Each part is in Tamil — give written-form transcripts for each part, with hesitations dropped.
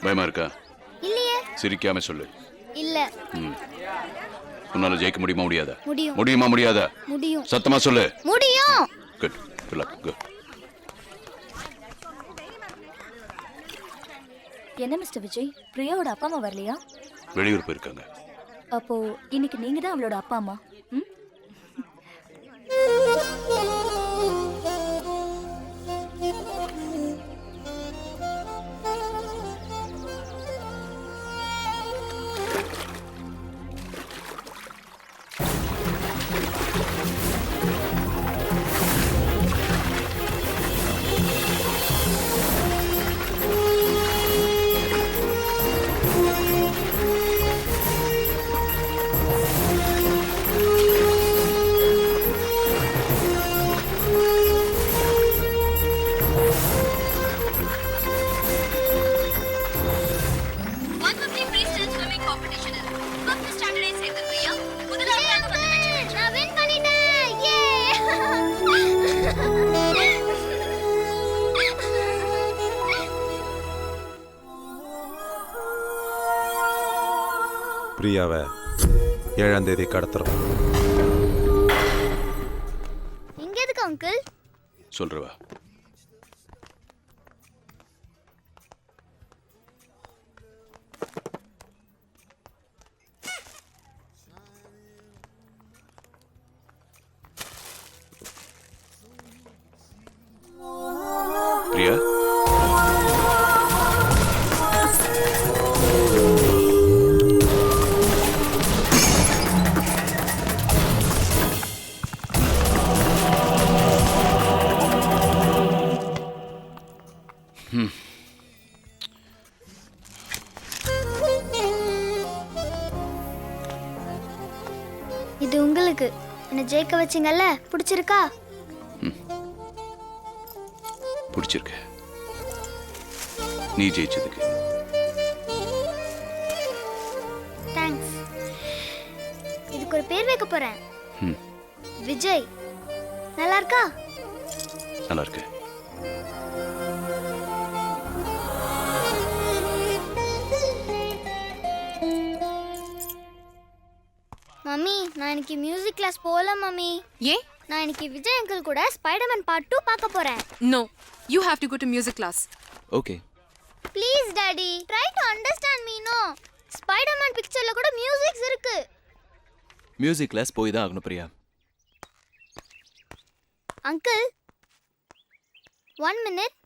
பயமா இருக்கா? இல்லையே. சிரிக்காம சொல்லு. இல்ல. உன்னால ஜெயிக்க முடியுமா முடியாதா? முடியும். முடியுமா முடியாதா? முடியும். சத்தமா சொல்லு. முடியும். குட். Good luck. குட். என்ன மிஸ்டர் விஜய், பிரியாவோட அப்பா அம்மா வரலையா? வெளியூர் போயிருக்காங்க. அப்போ இன்னைக்கு நீங்க தான் அவளோட அப்பா அம்மா. பிரியாவை 7ஆம் தேதி கடத்துறோம். இங்க எதுக்கு அங்கிள்? சொல்றவா. பிரியா, இது உங்களுக்கு. என்ன ஜெயிக்க வச்சிங்கல்ல, பிடிச்சிருக்கா? பிடிச்சிருக்க. நீ ஜெயிச்சதுக்கு தேங்க்ஸ். இதுக்கு ஒரு பேர் வைக்க போறேன். விஜய். நல்லா இருக்கா? நல்லா இருக்கு. மம்மி, நான் இன்னைக்கு மியூசிக் கிளாஸ் போகல மம்மி. ஏன்? நான் இன்னைக்கு விஜய் அங்கிள் கூட ஸ்பைடர்மேன் பார்ட் 2 பார்க்க போறேன். No, you have to go to music class. Okay. Please daddy, try to understand me. No, Spiderman பிக்சர்ல கூட மியூசிக்ஸ் இருக்கு. மியூசிக் கிளாஸ் போய் தான் ஆகணும் Priya. Uncle, 1 minute.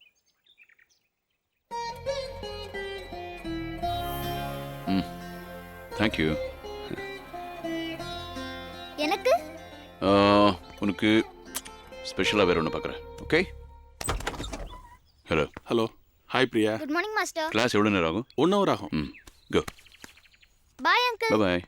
Thank you. எனக்கு உனக்கு ஸ்பெஷலாக வேற ஒன்று பார்க்குறேன். Okay. Hello. Hello. Hi Priya. Good morning master. Class எவ்வளோ நேரம் ஆகும்? 1 hour ஆகும். கோ. Bye uncle. பாய்.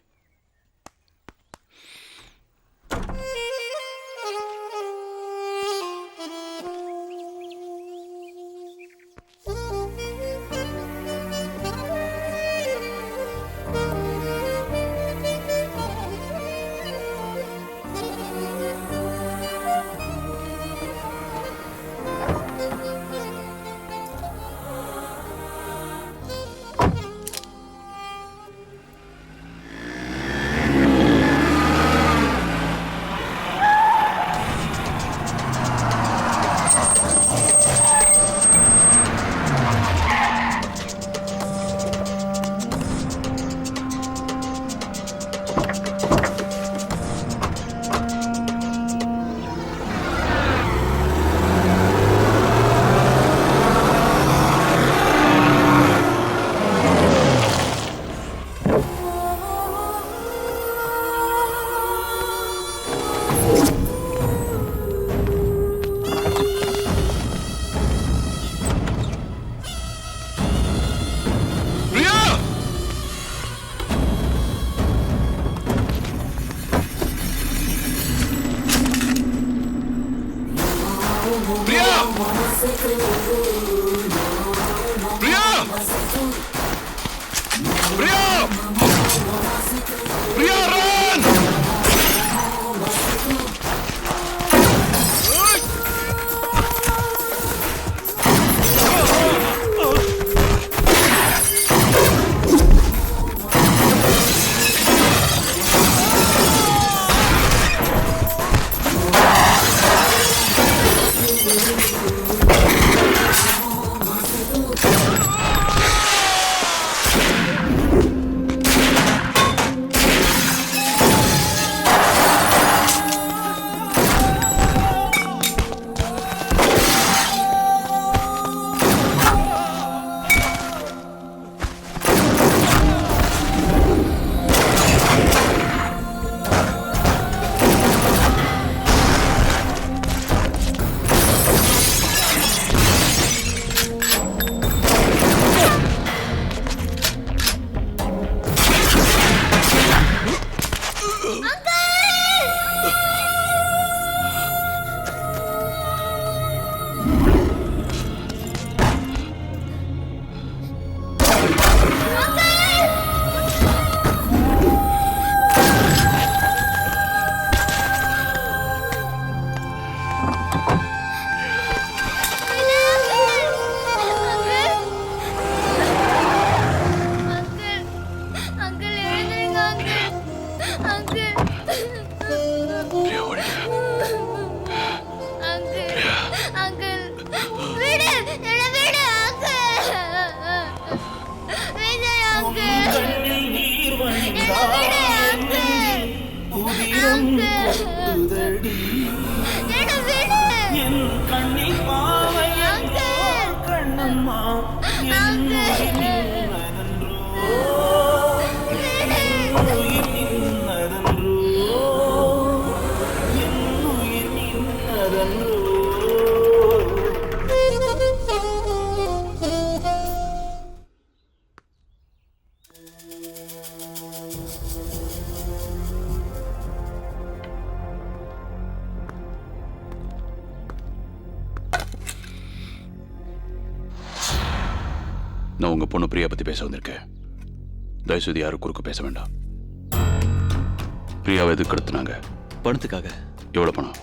நான் உங்க பொண்ணு பிரியா பத்தி பேச வந்திருக்கேன். தயவுசெய்து யாரும் குறுக்க பேச வேண்டாம். பிரியாவை எதுக்கு கடத்துனாங்க? பணத்துக்காக. எவ்வளவு பணம்?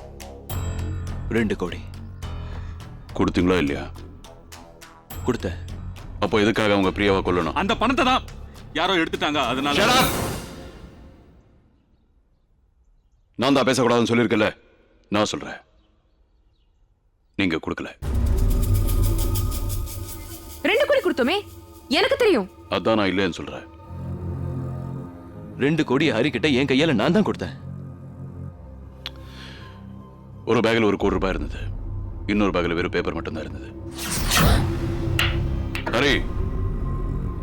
2 கோடி. கொடுத்தீங்களா இல்லையா? கொடுத்தேன். அப்போ எதுக்காக அவங்க பிரியாவை கொல்லணும்? அந்த பணத்தை தான் யாரோ எடுத்துட்டாங்க. அதனால Shut up! நான் தான் பேசக்கூடாதுன்னு சொல்லியிருக்கல. நான் சொல்றேன், நீங்க கொடுக்கல. 2 கோடி கொடுத்தோமே, எனக்கு தெரியும். அதான் நான் இல்லைன்னு சொல்றேன். 2 கோடி ஹரிக்கிட்ட என் கையால நான் தான் கொடுத்தேன். ஒரு பேக்ல 1 கோடி ரூபாய் இருந்தது, இன்னொரு பேக்ல வெறும் பேப்பர் மட்டும்தான் இருந்தது. ஹரி,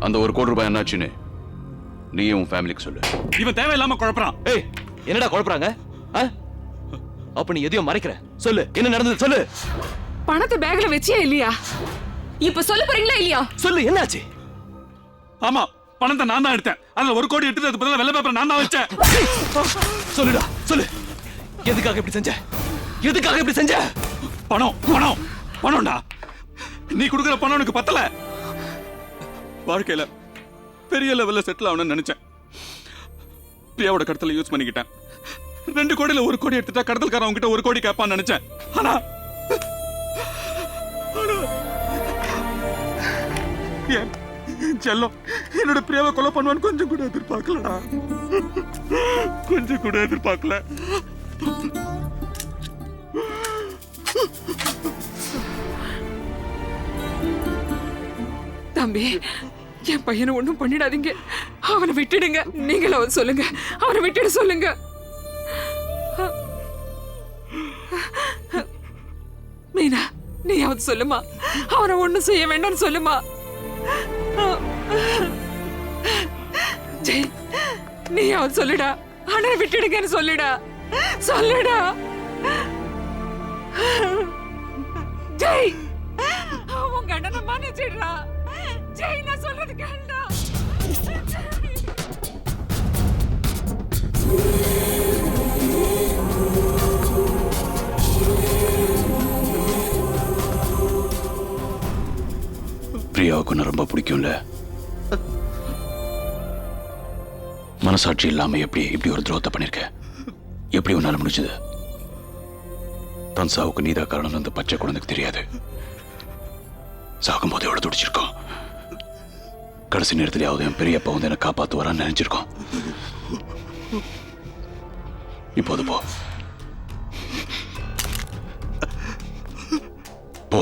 அந்த 1 கோடி ரூபாய் என்னாச்சுன்னு நீயும் உன் ஃபேமிலிக்கு சொல்லு. இவன் தேவையில்லாம குழப்பறான். ஏய், என்னடா குழப்பறாங்க? அப்ப நீ எதையும் மறைக்கிற. சொல்லு, என்ன நடந்தது சொல்லு. பணத்தை பேக்ல வச்சியா இல்லையா? இப்ப சொல்ல போறீங்களா இல்லையா? சொல்லு, என்னாச்சு? ஆமா, பணத்தை நான் தான் எடுத்தேன். அதுல 1 கோடி எடுத்து அதுக்கு பதிலா வெள்ளை பேப்பர் நான் தான் வச்சேன். சொல்லுடா, சொல்லு. எதுக்காக இப்படி செஞ்ச? எதுக்காக இப்படி செஞ்ச? பணம் பணம் பணம்டா. நீ கொடுக்குற பணம் எனக்கு பத்தல. வாழ்க்கையில பெரிய லெவல்ல செட்டில் ஆகணும்னு நினைச்சேன். பிரியாவோட கடத்தல யூஸ் பண்ணிக்கிட்டேன். 2 கோடியில 1 கோடி எடுத்துட்டா கடத்தல்காரன் அவங்ககிட்ட 1 கோடி கேட்பான்னு நினைச்சேன். ஆனா என் செல்லம் என்னோட பிரியாவை கொலை பண்ணுவான்னு கொஞ்சம் கூட எதிர்பார்க்கலடா. கொஞ்சம் கூட எதிர்பார்க்கல. தம்பி, என் பையனை ஒண்ணும் பண்ணிடாதீங்க. அவனை விட்டுடுங்க. நீங்களாவது சொல்லுங்க, அவனை விட்டுட சொல்லுங்க. மீனா, நீயாவது சொல்லுமா, அவனை ஒண்ணும் செய்ய வேண்டாம்னு சொல்லுமா. ஜெய், நீயாவது சொல்லுடா, அவனை விட்டுடுங்கன்னு சொல்லுடா. சொல்லுடா ஜெய், உங்க அண்ணனை மன்னிச்சிடுறா. ஜெய், நான் சொல்றது கேளுடா. பிரியாவுக்கு உன்னை ரொம்ப பிடிக்கும்ல. மனசாட்சி இல்லாம எப்படி ஒரு துரோகத்தை பண்ணிருக்க? எப்படி உன்னால முடிஞ்சது? தன் சாவுக்கு நீதா காரணம் அந்த பச்சை குழந்தைக்கு தெரியாது. சாகும்போது எவ்வளவு துடிச்சிருக்கோம். கடைசி நேரத்திலேயாவது என் பெரியப்பா வந்து என்னை காப்பாத்துவாரான்னு நினைச்சிருக்கோம். இப்போது போ போ.